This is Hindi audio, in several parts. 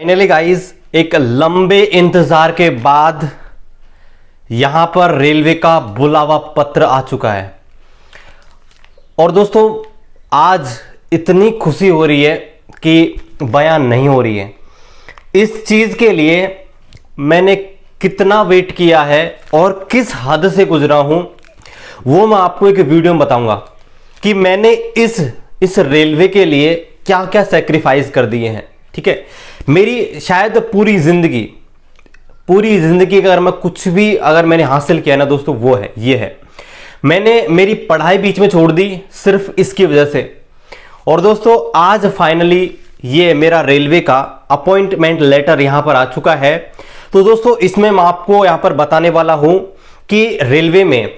फाइनली गाइस, एक लंबे इंतजार के बाद यहां पर रेलवे का बुलावा पत्र आ चुका है। और दोस्तों, आज इतनी खुशी हो रही है कि बयान नहीं हो रही है। इस चीज के लिए मैंने कितना वेट किया है और किस हद से गुजरा हूं, वो मैं आपको एक वीडियो में बताऊंगा कि मैंने इस रेलवे के लिए क्या क्या सैक्रिफाइस कर दिए हैं। ठीक है, मेरी शायद पूरी जिंदगी अगर मैं कुछ भी अगर मैंने हासिल किया ना दोस्तों, वो है ये है, मैंने मेरी पढ़ाई बीच में छोड़ दी सिर्फ इसकी वजह से। और दोस्तों, आज फाइनली ये मेरा रेलवे का अपॉइंटमेंट लेटर यहां पर आ चुका है। तो दोस्तों, इसमें मैं आपको यहां पर बताने वाला हूं कि रेलवे में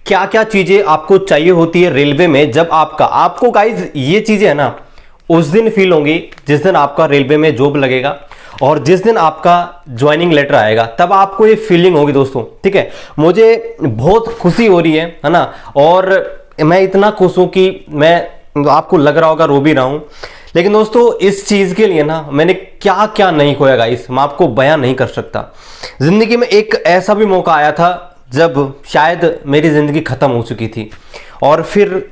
क्या क्या चीजें आपको चाहिए होती है। रेलवे में जब आपको गाइज ये चीजें है ना, उस दिन फील होंगी जिस दिन आपका रेलवे में जॉब लगेगा और जिस दिन आपका ज्वाइनिंग लेटर आएगा, तब आपको ये फीलिंग होगी दोस्तों। ठीक है, मुझे बहुत खुशी हो रही है ना, और मैं इतना खुश हूं कि मैं आपको लग रहा होगा रो भी रहा हूं। लेकिन दोस्तों, इस चीज के लिए ना मैंने क्या क्या नहीं खोया गाइस, मैं आपको बयान नहीं कर सकता। जिंदगी में एक ऐसा भी मौका आया था जब शायद मेरी जिंदगी खत्म हो चुकी थी और फिर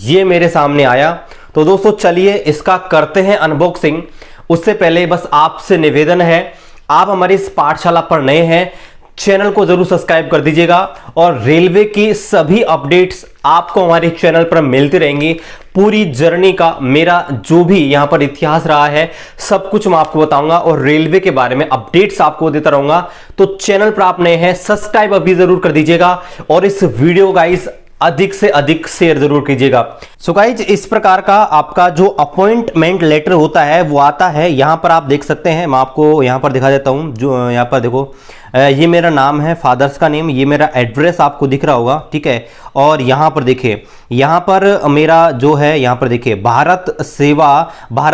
ये मेरे सामने आया। तो दोस्तों, चलिए इसका करते हैं अनबॉक्सिंग। उससे पहले बस आपसे निवेदन है, आप हमारी इस पाठशाला पर नए हैं, चैनल को जरूर सब्सक्राइब कर दीजिएगा और रेलवे की सभी अपडेट्स आपको हमारे चैनल पर मिलती रहेंगी। पूरी जर्नी का मेरा जो भी यहां पर इतिहास रहा है, सब कुछ मैं आपको बताऊंगा और रेलवे के बारे में अपडेट्स आपको देता रहूंगा। तो चैनल पर आप नए हैं, सब्सक्राइब अभी जरूर कर दीजिएगा और इस वीडियो गाइस अधिक से अधिक शेयर जरूर कीजिएगा। सो गाइज, इस प्रकार का आपका जो अपॉइंटमेंट लेटर होता है वो आता है। यहां पर आप देख सकते हैं, मैं आपको यहां पर दिखा देता हूं। जो यहां पर देखो, ये मेरा नाम है, फादर्स का नेम, ये मेरा एड्रेस आपको दिख रहा होगा। ठीक है, और यहां पर देखिए, यहां पर मेरा जो है, यहां पर देखिए भारत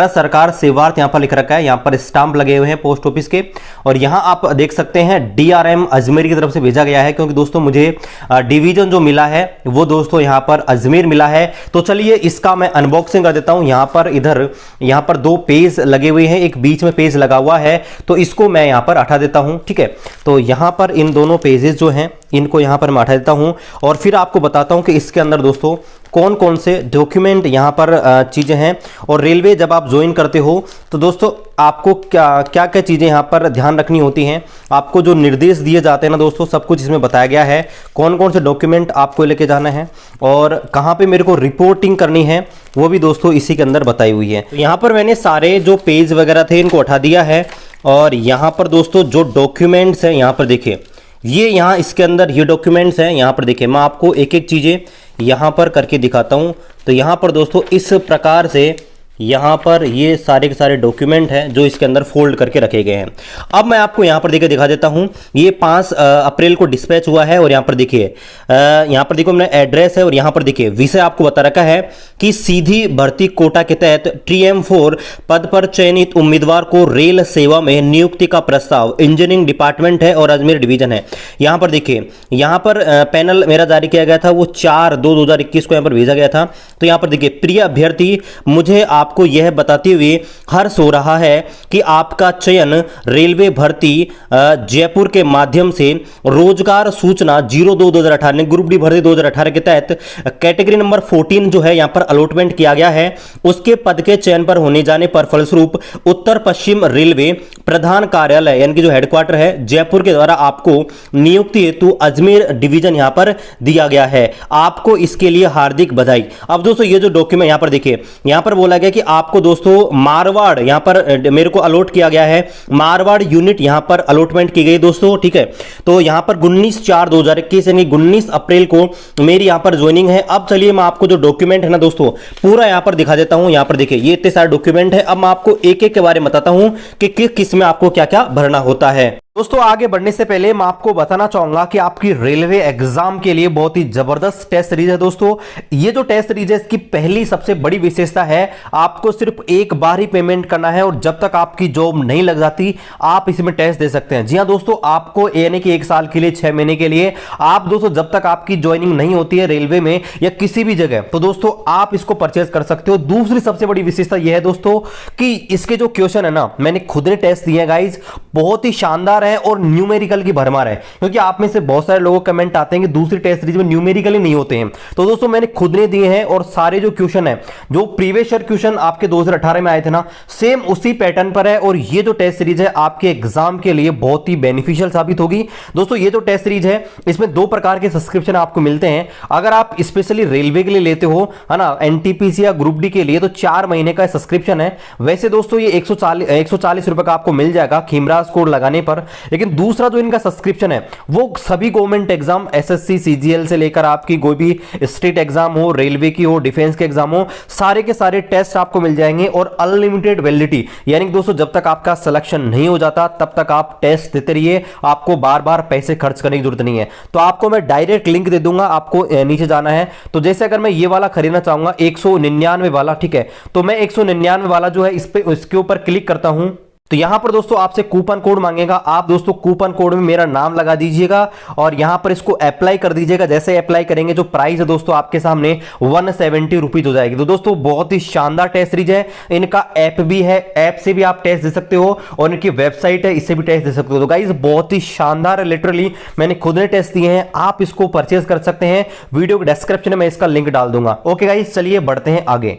सरकार सेवार्थ यहां पर लिख रखा है। यहां पर स्टाम्प लगे हुए हैं पोस्ट ऑफिस के, और यहां आप देख सकते हैं DRM अजमेर की तरफ से भेजा गया है, क्योंकि दोस्तों मुझे डिवीजन जो मिला है वो दोस्तों यहां पर अजमेर मिला है। तो चलिए इसका मैं अनबॉक्सिंग कर देता हूं। यहां पर दो पेज लगे हुए हैं, एक बीच में पेज लगा हुआ है, तो इसको मैं यहां पर हटा देता हूं। ठीक है, तो यहां पर इन दोनों पेजेस जो हैं इनको यहां पर मैं हटा देता हूं और फिर आपको बताता हूं कि इसके अंदर दोस्तों कौन कौन से डॉक्यूमेंट यहां पर चीजें हैं। और रेलवे जब आप ज्वाइन करते हो तो दोस्तों आपको क्या क्या चीजें यहां पर ध्यान रखनी होती हैं, आपको जो निर्देश दिए जाते हैं ना दोस्तों, सब कुछ इसमें बताया गया है। कौन कौन से डॉक्यूमेंट आपको लेके जाना है और कहां पे मेरे को रिपोर्टिंग करनी है, वो भी दोस्तों इसी के अंदर बताई हुई है। तो यहां पर मैंने सारे जो पेज वगैरह थे इनको हटा दिया है और यहां पर दोस्तों जो डॉक्यूमेंट्स हैं, यहां पर देखिए, ये यहाँ इसके अंदर ये डॉक्यूमेंट्स हैं। यहाँ पर देखिए, मैं आपको एक एक चीज़ें यहाँ पर करके दिखाता हूँ। तो यहाँ पर दोस्तों इस प्रकार से यहाँ पर ये सारे के सारे डॉक्यूमेंट हैं जो इसके अंदर फोल्ड करके रखे गए हैं। अब मैं आपको यहाँ पर देखिए दिखा देता हूँ। ये 5 अप्रैल को डिस्पैच हुआ है और यहाँ पर देखिए, यहाँ पर देखो मेरा एड्रेस है और यहाँ पर देखिए विषय आपको बता रखा है कि सीधी भर्ती कोटा के तहत TM4 पद पर चयनित उम्मीदवार को रेल सेवा में नियुक्ति का प्रस्ताव इंजीनियरिंग डिपार्टमेंट है और अजमेर डिवीजन है। यहाँ पर देखिए, यहाँ पर पैनल मेरा जारी किया गया था, वो 4/2/2021 को यहाँ पर भेजा गया था। तो यहाँ पर देखिए, प्रिय अभ्यर्थी, मुझे आपको यह बताते हुए हर्ष हो रहा है कि आपका चयन रेलवे भर्ती जयपुर के माध्यम से रोजगार सूचना 02/2018 ग्रुप डी भर्ती 2018 के तहत कैटेगरी नंबर 14 जो है यहां पर अलॉटमेंट किया गया है, उसके पद के चयन पर होने जाने पर फलस्वरूप उत्तर पश्चिम रेलवे प्रधान कार्यालय यानी कि जो हेडक्वार्टर है जयपुर के द्वारा आपको नियुक्ति हेतु अजमेर डिवीजन यहां पर दिया गया है। आपको इसके लिए हार्दिक बधाई। अब दोस्तों ये जो डॉक्यूमेंट यहां पर देखिए, यहां पर बोला गया कि आपको दोस्तों मारवाड़ यहां पर मेरे को अलॉट किया गया है, मारवाड़ यूनिट यहां पर अलॉटमेंट की गई दोस्तों। ठीक है, तो यहां पर 19/4/2021 यानी 19 अप्रैल को मेरी यहां पर ज्वाइनिंग है। अब चलिए मैं आपको जो डॉक्यूमेंट है ना दोस्तों पूरा यहां पर दिखा देता हूं। यहां पर देखिए, ये इतने सारे डॉक्यूमेंट है। अब मैं आपको एक एक के बारे में बताता हूं कि किस में आपको क्या क्या भरना होता है। दोस्तों आगे बढ़ने से पहले मैं आपको बताना चाहूंगा कि आपकी रेलवे एग्जाम के लिए बहुत ही जबरदस्त टेस्ट सीरीज है। दोस्तों ये जो टेस्ट सीरीज है इसकी पहली सबसे बड़ी विशेषता है आपको सिर्फ एक बार ही पेमेंट करना है और जब तक आपकी जॉब नहीं लग जाती आप इसमें टेस्ट दे सकते हैं। जी हां दोस्तों, आपको यानी कि 1 साल के लिए 6 महीने के लिए आप दोस्तों जब तक आपकी ज्वाइनिंग नहीं होती है रेलवे में या किसी भी जगह, तो दोस्तों आप इसको परचेज कर सकते हो। दूसरी सबसे बड़ी विशेषता यह है दोस्तों कि इसके जो क्वेश्चन है ना, मैंने खुद ने टेस्ट दिए हैं गाइज, बहुत ही शानदार है और न्यूमेरिकल की भरमार है। क्योंकि आप में से बहुत सारे लोगों कमेंट आते हैं कि दूसरी टेस्ट सीरीज में न्यूमेरिकल ही नहीं होते हैं, तो दोस्तों मैंने खुद ने दिए हैं और सारे जो क्वेश्चन है, जो प्रीवियस ईयर क्वेश्चन आपके 2018 में आए थे ना, सेम उसी पैटर्न पर है। और ये जो टेस्ट सीरीज है आपके एग्जाम के लिए बहुत ही बेनिफिशियल साबित होगी। दोस्तों ये जो टेस्ट सीरीज है इसमें 2 प्रकार के सब्सक्रिप्शन आपको मिलते हैं। अगर आप स्पेशली रेलवे के लिए लेते हो है ना, एनटीपीसी या ग्रुप डी के लिए, तो 4 महीने का सब्सक्रिप्शन है। वैसे दोस्तों ये 140 रुपए का आपको मिल जाएगा खीमराज कोड लगाने पर। लेकिन दूसरा जो इनका सब्सक्रिप्शन है वो सभी गवर्नमेंट एग्जाम, एसएससी सीजीएल से लेकर आपकी कोई भी स्टेट एग्जाम हो, रेलवे की हो, डिफेंस के एग्जाम हो, सारे के सारे टेस्ट आपको मिल जाएंगे और अनलिमिटेड वैलिडिटी। यानी कि दोस्तों जब तक आपका सिलेक्शन नहीं हो जाता तब तक आप टेस्ट देते रहिए, आपको बार बार पैसे खर्च करने की जरूरत नहीं है। तो आपको मैं डायरेक्ट लिंक दे दूंगा, आपको नीचे जाना है। तो जैसे अगर मैं ये वाला खरीदना चाहूंगा 199 वाला, ठीक है, तो मैं 199 वाला जो है इस पे इसके ऊपर क्लिक करता हूं, तो यहां पर दोस्तों आपसे कूपन कोड मांगेगा। आप दोस्तों कूपन कोड में मेरा नाम लगा दीजिएगा और यहां पर इसको अप्लाई कर दीजिएगा। जैसे अप्लाई करेंगे जो प्राइस है दोस्तों आपके सामने 170 रुपीज हो जाएगी। तो दोस्तों बहुत ही शानदार टेस्ट सीरीज है। इनका ऐप भी है, ऐप से भी आप टेस्ट दे सकते हो और इनकी वेबसाइट है, इससे भी टेस्ट दे सकते हो। तो गाइस बहुत ही शानदार है, लिटरली मैंने खुद ने टेस्ट दिए हैं, आप इसको परचेज कर सकते हैं। वीडियो के डिस्क्रिप्शन में इसका लिंक डाल दूंगा। ओके गाइस चलिए बढ़ते हैं आगे।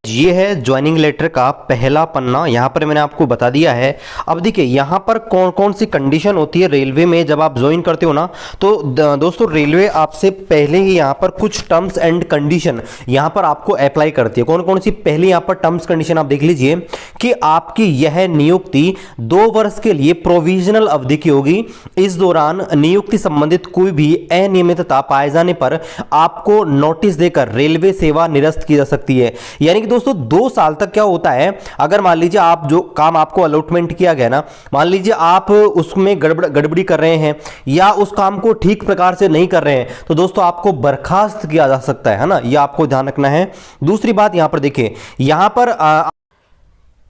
ये है ज्वाइनिंग लेटर का पहला पन्ना, यहां पर मैंने आपको बता दिया है। अब देखिए यहां पर कौन कौन सी कंडीशन होती है रेलवे में जब आप ज्वाइन करते हो ना, तो दोस्तों रेलवे आपसे पहले ही यहां पर कुछ टर्म्स एंड कंडीशन यहां पर आपको अप्लाई करती है। कौन कौन सी? पहली यहां पर टर्म्स कंडीशन आप देख लीजिए कि आपकी यह नियुक्ति 2 वर्ष के लिए प्रोविजनल अवधि की होगी। इस दौरान नियुक्ति संबंधित कोई भी अनियमितता पाए जाने पर आपको नोटिस देकर रेलवे सेवा निरस्त की जा सकती है। यानी कि दोस्तों 2 साल तक क्या होता है, अगर मान लीजिए आप जो काम आपको अलॉटमेंट किया गया ना, मान लीजिए आप उसमें गड़बड़ी कर रहे हैं या उस काम को ठीक प्रकार से नहीं कर रहे हैं, तो दोस्तों आपको बर्खास्त किया जा सकता है ना, यह आपको ध्यान रखना है। दूसरी बात यहां पर देखिए, यहां पर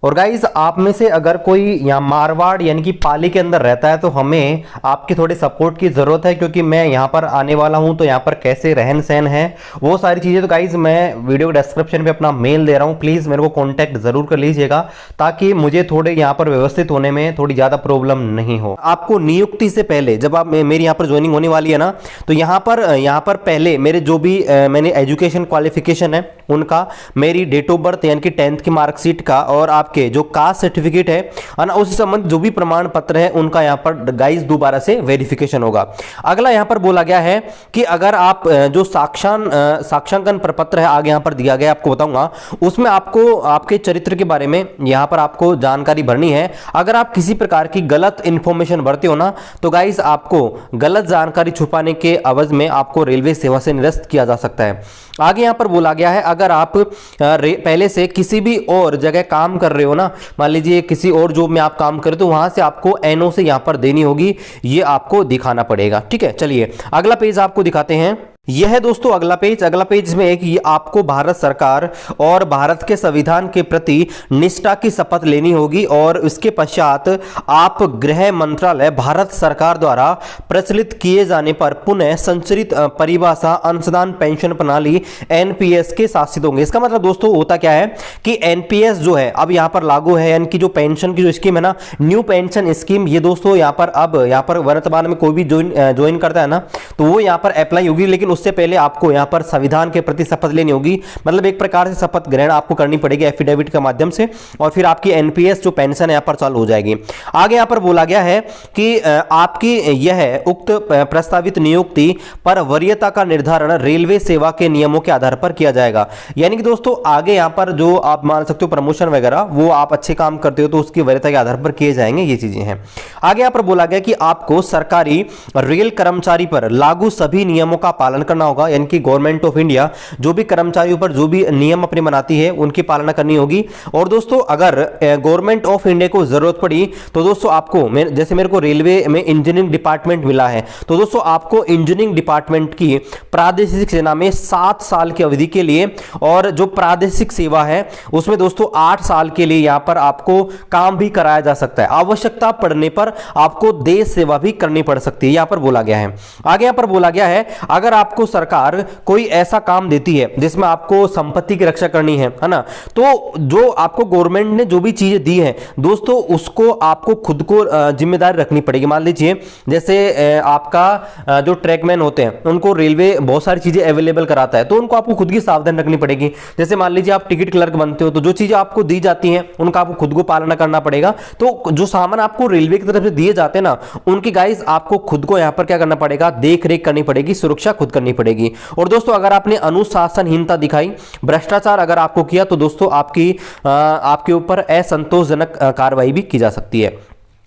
और गाइज आप में से अगर कोई यहाँ मारवाड़ यानी कि पाली के अंदर रहता है तो हमें आपके थोड़े सपोर्ट की जरूरत है, क्योंकि मैं यहाँ पर आने वाला हूँ तो यहाँ पर कैसे रहन सहन है वो सारी चीजें, तो गाइज मैं वीडियो के डिस्क्रिप्शन पे अपना मेल दे रहा हूँ, प्लीज मेरे को कांटेक्ट जरूर कर लीजिएगा ताकि मुझे थोड़े यहाँ पर व्यवस्थित होने में थोड़ी ज्यादा प्रॉब्लम नहीं हो। आपको नियुक्ति से पहले जब आप मेरी यहाँ पर ज्वाइनिंग होने वाली है ना, तो यहाँ पर पहले मेरे जो भी मैंने एजुकेशन क्वालिफिकेशन है उनका, मेरी डेट ऑफ बर्थ यानी कि 10th की मार्कशीट का और आपके जो कास्ट सर्टिफिकेट है ना, उस संबंध जो भी प्रमाण पत्र है उनका यहां पर गाइस दोबारा से वेरिफिकेशन होगा। अगला यहां पर बोला गया है कि अगर आप जो साक्षांकन प्रपत्र है आगे यहां पर दिया गया आपको बताऊंगा, उसमें आपको आपके चरित्र के बारे में यहां पर आपको जानकारी भरनी है। अगर आप किसी प्रकार की गलत इंफॉर्मेशन भरते हो ना, तो गाइस आपको गलत जानकारी छुपाने के एवज में आपको रेलवे सेवा से निरस्त किया जा सकता है। आगे यहां पर बोला गया है अगर आप पहले से किसी भी और जगह काम कर रहे हो ना, मान लीजिए किसी और जॉब में आप काम करें, तो वहां से आपको एनओ से यहां पर देनी होगी, ये आपको दिखाना पड़ेगा। ठीक है, चलिए अगला पेज आपको दिखाते हैं। यह है दोस्तों अगला पेज में एक ये आपको भारत सरकार और भारत के संविधान के प्रति निष्ठा की शपथ लेनी होगी और इसके पश्चात आप गृह मंत्रालय भारत सरकार द्वारा प्रचलित किए जाने पर पुनः संचरित परिभाषा अंशदान पेंशन प्रणाली एनपीएस के शासित होंगे। इसका मतलब दोस्तों होता क्या है कि एनपीएस जो है अब यहां पर लागू है, यानी कि जो पेंशन की जो स्कीम है ना, न्यू पेंशन स्कीम, ये दोस्तों यहां पर अब यहां पर वर्तमान में कोई भी ज्वाइन करता है ना, तो वो यहां पर अप्लाई होगी। लेकिन उससे पहले आपको यहां पर संविधान के प्रति शपथ लेनी होगी, मतलब एक प्रकार से शपथ ग्रहण आपको करनी पड़ेगी एफिडेविट के माध्यम से, और फिर आपकी एनपीएस जो पेंशन यहां पर चालू हो जाएगी। आगे यहां पर बोला गया है कि आपकी यह उक्त प्रस्तावित नियुक्ति पर वरीयता का निर्धारण रेलवे सेवा के नियमों के आधार पर किया जाएगा। यानी कि दोस्तों आगे यहां पर जो आप मान सकते हो प्रमोशन वगैरह, वो आप अच्छे काम करते हो तो उसकी वरीयता के आधार पर किए जाएंगे, ये चीजें हैं। आगे यहां पर बोला गया कि आपको सरकारी रेल कर्मचारी पर लागू सभी नियमों का पालन करना होगा, यानी कि गवर्नमेंट ऑफ इंडिया जो भी कर्मचारियों पर जो भी नियम अपने बनाती है उनकी पालना करनी होगी। और दोस्तों अगर गवर्नमेंट ऑफ इंडिया को जरूरत पड़ी तो दोस्तों आपको जैसे मेरे को रेलवे में इंजीनियरिंग डिपार्टमेंट मिला है, तो दोस्तों आपको इंजीनियरिंग डिपार्टमेंट की प्रादेशिक सेना में 7 साल की अवधि के लिए, और जो प्रादेशिक सेवा है उसमें दोस्तों 8 साल के लिए यहां पर आपको काम भी कराया जा सकता है। आवश्यकता पड़ने पर आपको देश सेवा भी करनी पड़ सकती है, यहां पर बोला गया है। आगे यहां पर बोला गया है अगर आपको सरकार कोई ऐसा काम देती है जिसमें आपको संपत्ति की रक्षा करनी है ना, तो जो आपको गवर्नमेंट ने जो भी चीजें दी है दोस्तों उसको आपको खुद को जिम्मेदारी रखनी पड़ेगी। मान लीजिए जैसे आपका जो ट्रैकमैन होते हैं उनको रेलवे बहुत सारी चीजें अवेलेबल कराता है, तो उनको आपको खुद की सावधानी रखनी पड़ेगी। जैसे मान लीजिए आप टिकट क्लर्क बनते हो, तो जो चीजें आपको दी जाती हैं उनका आपको खुद को पालना करना पड़ेगा। तो जो सामान आपको रेलवे की तरफ से दिए जाते हैं ना, उनकी गाइस आपको खुद को यहां पर क्या करना पड़ेगा, देख रेख करनी पड़ेगी, सुरक्षा खुद करनी पड़ेगी। और दोस्तों अगर आपने अनुशासनहीनता दिखाई, भ्रष्टाचार अगर आपको किया, तो दोस्तों आपके ऊपर असंतोषजनक कार्रवाई भी की जा सकती है।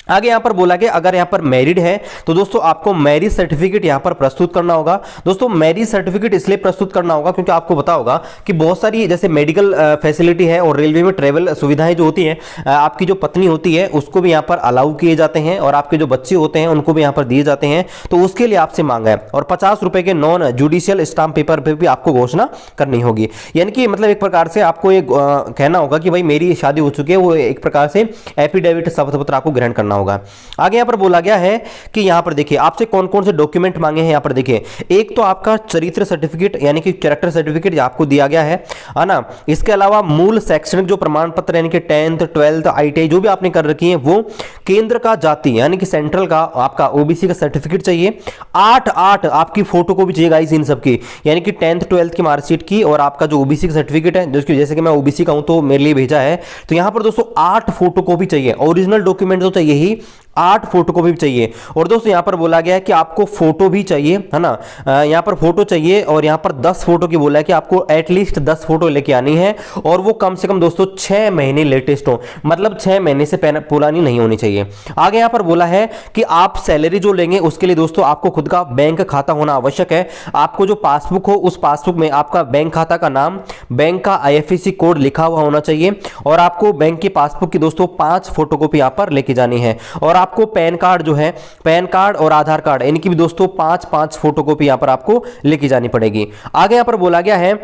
आगे यहां पर बोला गया अगर यहां पर मैरिड है तो दोस्तों आपको मैरिज सर्टिफिकेट यहां पर प्रस्तुत करना होगा। दोस्तों मैरिज सर्टिफिकेट इसलिए प्रस्तुत करना होगा क्योंकि आपको पता होगा कि बहुत सारी जैसे मेडिकल फैसिलिटी है और रेलवे में ट्रेवल सुविधाएं जो होती हैं, आपकी जो पत्नी होती है उसको भी यहां पर अलाउ किए जाते हैं, और आपके जो बच्चे होते हैं उनको भी यहां पर दिए जाते हैं, तो उसके लिए आपसे मांगा है। और 50 रुपए के नॉन जुडिशियल स्टाम्प पेपर पर भी आपको घोषणा करनी होगी, यानी कि मतलब एक प्रकार से आपको ये कहना होगा कि भाई मेरी शादी हो चुकी है, वो एक प्रकार से एफिडेविट शपथ पत्र आपको ग्रहण करना होगा। आगे यहां पर बोला गया है कि यहां पर देखिए आपसे कौन कौन से डॉक्यूमेंट मांगे हैं। यहां पर देखिए एक तो आपका चरित्र सर्टिफिकेट यानी कि कैरेक्टर सर्टिफिकेट आपको दिया गया है ना। इसके अलावा मूल शैक्षणिक जो प्रमाण पत्र यानी कि 10th 12th ITI जो भी आपने कर रखी है वो, केंद्र का जाति यानी कि सेंट्रल का आपका ओबीसी का सर्टिफिकेट चाहिए, 8 आपकी फोटो को भी चाहिए गाइस इन सबकी, यानी कि 10th 12th की मार्कशीट की, और आपका जो ओबीसी का सर्टिफिकेट है जिसकी जैसे कि मैं ओबीसी का हूं तो मेरे लिए भेजा है, तो यहां पर दोस्तों 8 फोटो कॉपी चाहिए। ओरिजिनल डॉक्यूमेंट तो चाहिए ही, 8 फोटो कॉपी भी चाहिए। और दोस्तों यहां पर बोला गया है कि आपको फोटो भी चाहिए है ना, यहां पर फोटो चाहिए, और यहां पर 10 फोटो की बोला है कि आपको एटलीस्ट 10 फोटो लेके आनी है, और वो कम से कम दोस्तों 6 महीने लेटेस्ट हो, मतलब 6 महीने से पुरानी नहीं होनी चाहिए। आगे यहां पर बोला है कि आप सैलरी जो लेंगे उसके लिए दोस्तों आपको खुद का बैंक खाता होना आवश्यक है। आपको जो पासबुक हो उस पासबुक में आपका बैंक खाता का नाम, बैंक का IFSC कोड लिखा हुआ होना चाहिए, और आपको बैंक की पासबुक की दोस्तों 5 फोटोकॉपी यहां पर लेके जानी है। और आपको पैन कार्ड जो है, पैन कार्ड और आधार कार्ड इनकी भी दोस्तों 5 फोटोकॉपी यहां पर आपको लेके जानी पड़ेगी। आगे यहां पर बोला गया है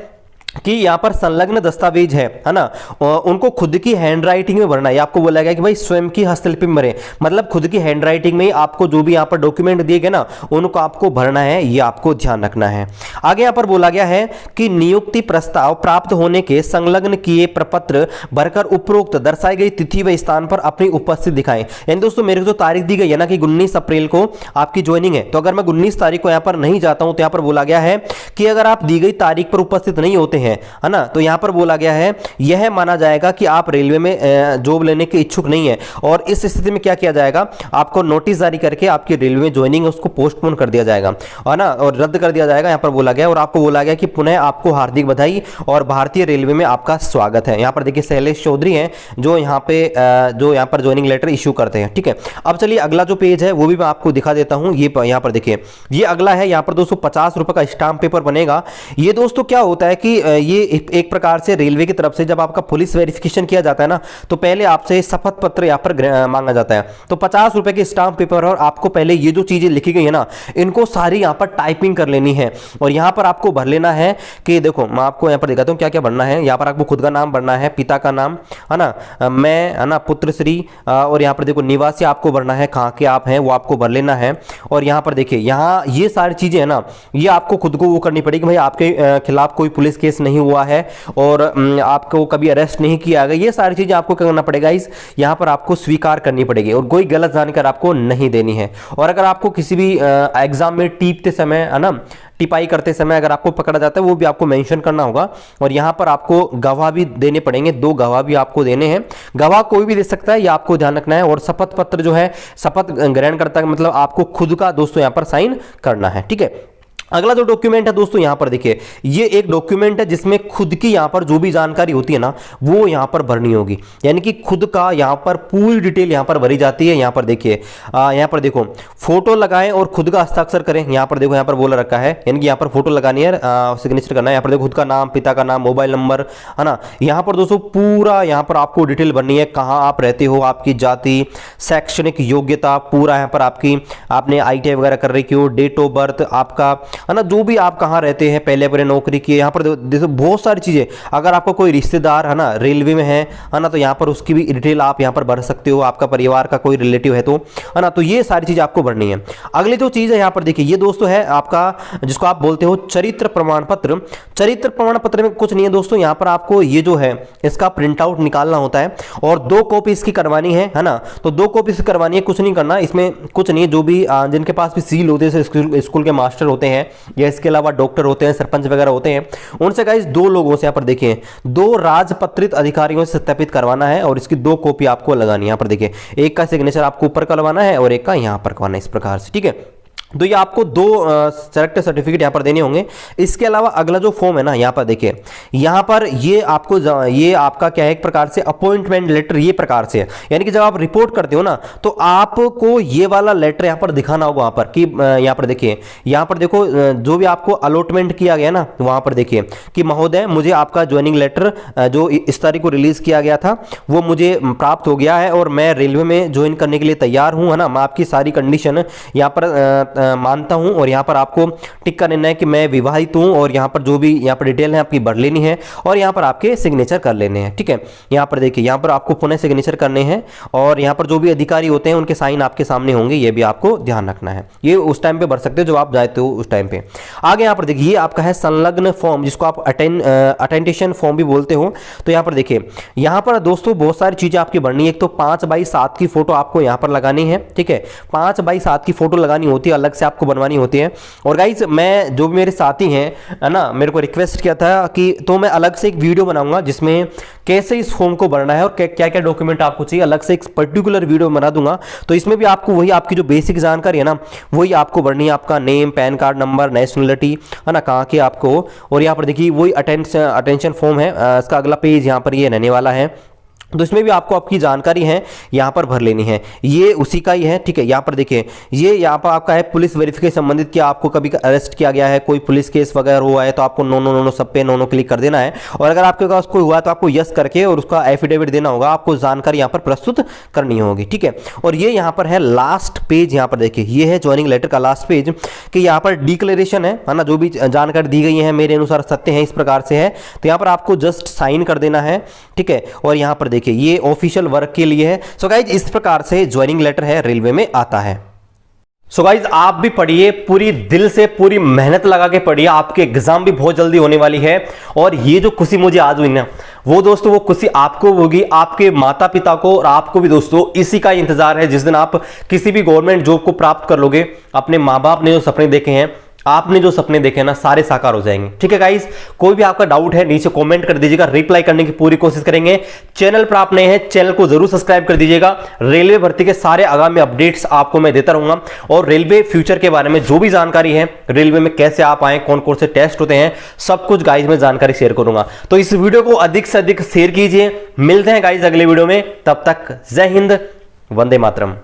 कि यहां पर संलग्न दस्तावेज है ना, उनको खुद की हैंडराइटिंग में भरना है। आपको बोला गया कि भाई स्वयं की हस्तलिपि में भरें, मतलब खुद की हैंडराइटिंग में आपको जो भी यहां पर डॉक्यूमेंट दिए गए ना उनको आपको भरना है, ये आपको ध्यान रखना है। आगे यहां पर बोला गया है कि नियुक्ति प्रस्ताव प्राप्त होने के संलग्न किए प्रपत्र भरकर उपरोक्त दर्शाई गई तिथि व स्थान पर अपनी उपस्थिति दिखाएं। यानी दोस्तों मेरे को जो तारीख दी गई है ना कि 19 अप्रैल को आपकी ज्वाइनिंग है, तो अगर मैं 19 तारीख को यहां पर नहीं जाता हूं तो यहां पर बोला गया है कि अगर आप दी गई तारीख पर उपस्थित नहीं होते है ना, तो यहां पर बोला गया है यह माना जाएगा कि आप रेलवे में जॉब लेने के इच्छुक नहीं है, और इस स्थिति में क्या किया जाएगा, आपको नोटिस जारी करके आपकी रेलवे में ज्वाइनिंग है उसको पोस्टपोन कर दिया जाएगा है ना, और रद्द कर दिया जाएगा, यहां पर बोला गया। और आपको बोला गया कि पुनः आपको हार्दिक बधाई और भारतीय रेलवे में आपका स्वागत है। यहां पर देखिए शैलेश चौधरी हैं जो यहां पर ज्वाइनिंग लेटर इश्यू करते हैं। ठीक है, अब चलिए अगला जो पेज है वो भी मैं आपको दिखा देता हूं। ये यहां पर देखिए, ये अगला है, यहां पर दोस्तों 50 रुपए का स्टाम्प पेपर बनेगा। ये दोस्तों क्या होता है कि ये एक प्रकार से रेलवे की तरफ से जब आपका पुलिस वेरिफिकेशन किया जाता है ना, तो पहले आपसे शपथ पत्र यहां पर मांगा जाता है। तो 50 रुपए के स्टाम्प पेपर, और आपको पहले ये जो चीजें लिखी गई है ना इनको सारी यहां पर टाइपिंग कर लेनी है, और यहां पर आपको भर लेना है कि देखो मैं आपको यहां पर दिखाता हूं क्या क्या भरना है। यहां पर आपको खुद का नाम भरना है, पिता का नाम है ना, मैं है ना, पुत्र श्री, और यहां पर देखो निवासी आपको भरना है, कहां के आप हैं वो आपको भर लेना है। और यहां पर देखिए यहां ये सारी चीजें है ना, ये आपको खुद को वो करनी पड़ेगी, भाई आपके खिलाफ कोई पुलिस केस नहीं हुआ है और आपको कभी अरेस्ट नहीं किया गया, ये सारी चीजें आपको करना पड़ेगा। इस यहां पर आपको स्वीकार करनी पड़ेगी, और कोई गलत जानकारी आपको नहीं देनी है। और अगर आपको किसी भी एग्जाम में टीपते समय है ना, टिपाई करते समय अगर आपको पकड़ा जाता है वो भी आपको मेंशन करना होगा। और यहां पर आपको गवाह भी देने पड़ेंगे, 2 गवाह भी आपको देने हैं। गवाह कोई भी दे सकता है, ये आपको ध्यान रखना है। और शपथ पत्र जो है, शपथ ग्रहण करता है मतलब आपको खुद का दोस्तों यहां पर साइन करना है। ठीक है, अगला जो डॉक्यूमेंट है दोस्तों यहां पर देखिए, ये एक डॉक्यूमेंट है जिसमें खुद की यहां पर जो भी जानकारी होती है ना वो यहां पर भरनी होगी, यानी कि खुद का यहां पर पूरी डिटेल यहां पर भरी जाती है। यहां पर देखिए, यहां पर देखो फोटो लगाएं और खुद का हस्ताक्षर करें। यहां पर देखो, यहां पर बोला रखा है, यानी कि यहां पर फोटो लगानी है, सिग्नेचर करना है। यहां पर देखो खुद का नाम, पिता का नाम, मोबाइल नंबर, है ना। यहां पर दोस्तों पूरा यहां पर आपको डिटेल भरनी है, कहां आप रहते हो, आपकी जाति, शैक्षणिक योग्यता, पूरा यहां पर आपने ITI वगैरह कर रखी हो, डेट ऑफ बर्थ आपका, है ना, जो भी आप कहाँ रहते हैं, पहले अपने नौकरी की। यहाँ पर देखो बहुत सारी चीजें, अगर आपको कोई रिश्तेदार है ना रेलवे में है ना, तो यहाँ पर उसकी भी डिटेल आप यहाँ पर भर सकते हो, आपका परिवार का कोई रिलेटिव है तो, है ना। तो ये सारी चीजें आपको भरनी है। अगली जो चीज है यहाँ पर देखिए, ये दोस्तों है आपका जिसको आप बोलते हो चरित्र प्रमाण पत्र। चरित्र प्रमाण पत्र में कुछ नहीं है दोस्तों, यहाँ पर आपको ये जो है इसका प्रिंट आउट निकालना होता है और 2 कॉपी इसकी करवानी है ना। तो 2 कॉपी इसकी करवानी है, कुछ नहीं करना इसमें, कुछ नहीं। जो भी जिनके पास भी सील होते हैं, स्कूल के मास्टर होते हैं या इसके अलावा डॉक्टर होते हैं, सरपंच वगैरह होते हैं, उनसे गाइस 2 लोगों से यहाँ पर देखिए 2 राजपत्रित अधिकारियों से सत्यापित करवाना है और इसकी 2 कॉपी आपको लगानी है। यहाँ पर देखिए, एक का सिग्नेचर आपको ऊपर करवाना है और एक का यहाँ पर करवाना है, इस प्रकार से, ठीक है। तो ये आपको 2 सेलेक्ट सर्टिफिकेट यहाँ पर देने होंगे। इसके अलावा अगला जो फॉर्म है ना, यहाँ पर देखिए, यहाँ पर ये आपको ये आपका क्या है, एक प्रकार से अपॉइंटमेंट लेटर ये प्रकार से है, यानी कि जब आप रिपोर्ट करते हो ना तो आपको ये वाला लेटर यहाँ पर दिखाना होगा वहाँ पर कि यहाँ पर देखिए, यहाँ पर देखो जो भी आपको अलॉटमेंट किया गया ना, वहाँ पर देखिए कि महोदय मुझे आपका ज्वाइनिंग लेटर जो इस तारीख को रिलीज किया गया था वो मुझे प्राप्त हो गया है और मैं रेलवे में ज्वाइन करने के लिए तैयार हूँ, है ना। मैं आपकी सारी कंडीशन यहाँ पर मानता हूं और यहां पर आपको टिक कर लेना है कि मैं विवाहित हूं और यहां पर जो भी यहां पर डिटेल है आपकी भर लेनी है और यहां पर आपके सिग्नेचर कर लेने हैं, ठीक है। यहां पर देखिए, यहां पर आपको पुनः सिग्नेचर करने हैं और यहां पर जो भी अधिकारी होते हैं उनके साइन आपके सामने होंगे, ये भी आपको ध्यान रखना है। ये उस टाइम पे भर सकते हो जब आप जाते हो उस टाइम पे। आगे यहां पर देखिए, ये आपका है संलग्न फॉर्म, जिसको आप अटेंटेशन फॉर्म भी बोलते हो। तो यहां पर देखिए, यहां पर दोस्तों बहुत सारी चीजें आपकी भरनी है। एक तो 5x7 की फोटो आपको यहां पर लगानी है, ठीक है। 5x7 की फोटो लगानी होती है, अलग से आपको बनवानी होती है। और गाइस, मैं जो भी मेरे साथी हैं, है ना, मेरे को रिक्वेस्ट किया था कि तो मैं अलग से एक वीडियो बनाऊंगा जिसमें कैसे इस फॉर्म को भरना है और क्या क्या डॉक्यूमेंट आपको चाहिए, अलग से एक पर्टिकुलर वीडियो बना दूंगा। तो इसमें भी आपको वही आपकी जो बेसिक जानकारी है ना वही आपको भरनी है, आपका name, pan card number, nationality, है ना, कहाँ के आपको। और यहाँ पर देखिए वही अटेंशन फॉर्म है, इसका अगला पेज यहाँ पर ये रहने वाला है। तो इसमें भी आपको आपकी जानकारी है यहाँ पर भर लेनी है, ये उसी का ही है, ठीक है। यहाँ पर देखिए, ये यहाँ पर आपका है पुलिस वेरिफिकेशन संबंधित, कि आपको कभी अरेस्ट किया गया है, कोई पुलिस केस वगैरह हुआ है तो आपको नो सब पे नो क्लिक कर देना है। और अगर आपके पास कोई हुआ तो आपको यस करके और उसका एफिडेविट देना होगा, आपको जानकारी यहाँ पर प्रस्तुत करनी होगी, ठीक है। और ये यहाँ पर है लास्ट पेज, यहाँ पर देखिए ये है ज्वाइनिंग लेटर का लास्ट पेज, कि यहाँ पर डिक्लेरेशन है ना, जो भी जानकारी दी गई है मेरे अनुसार सत्य है, इस प्रकार से है। तो यहाँ पर आपको जस्ट साइन कर देना है, ठीक है। और यहाँ पर देखिए ये ऑफिशियल वर्क के लिए है। सो गाइज, इस प्रकार से ज्वाइनिंग लेटर है रेलवे में आता है। सो गाइज, आप भी पढ़िए, पूरी दिल से पूरी मेहनत लगा के पढ़िए, आपके एग्जाम भी बहुत जल्दी होने वाली है। और ये जो खुशी मुझे आज हुई ना, वो दोस्तों वो खुशी आपको होगी, आपके माता पिता को और आपको भी दोस्तों इसी का इंतजार है, जिस दिन आप किसी भी गवर्नमेंट जॉब को प्राप्त कर लोगे। अपने माँ बाप ने जो सपने देखे हैं, आपने जो सपने देखे ना, सारे साकार हो जाएंगे, ठीक है गाइस। कोई भी आपका डाउट है नीचे कमेंट कर दीजिएगा, रिप्लाई करने की पूरी कोशिश करेंगे। चैनल पर आप नए हैं, चैनल को जरूर सब्सक्राइब कर दीजिएगा। रेलवे भर्ती के सारे आगामी अपडेट्स आपको मैं देता रहूंगा और रेलवे फ्यूचर के बारे में जो भी जानकारी है, रेलवे में कैसे आप आए, कौन कौन से टेस्ट होते हैं, सब कुछ गाइस मैं जानकारी शेयर करूंगा। तो इस वीडियो को अधिक से अधिक शेयर कीजिए। मिलते हैं गाइस अगले वीडियो में, तब तक जय हिंद, वंदे मातरम।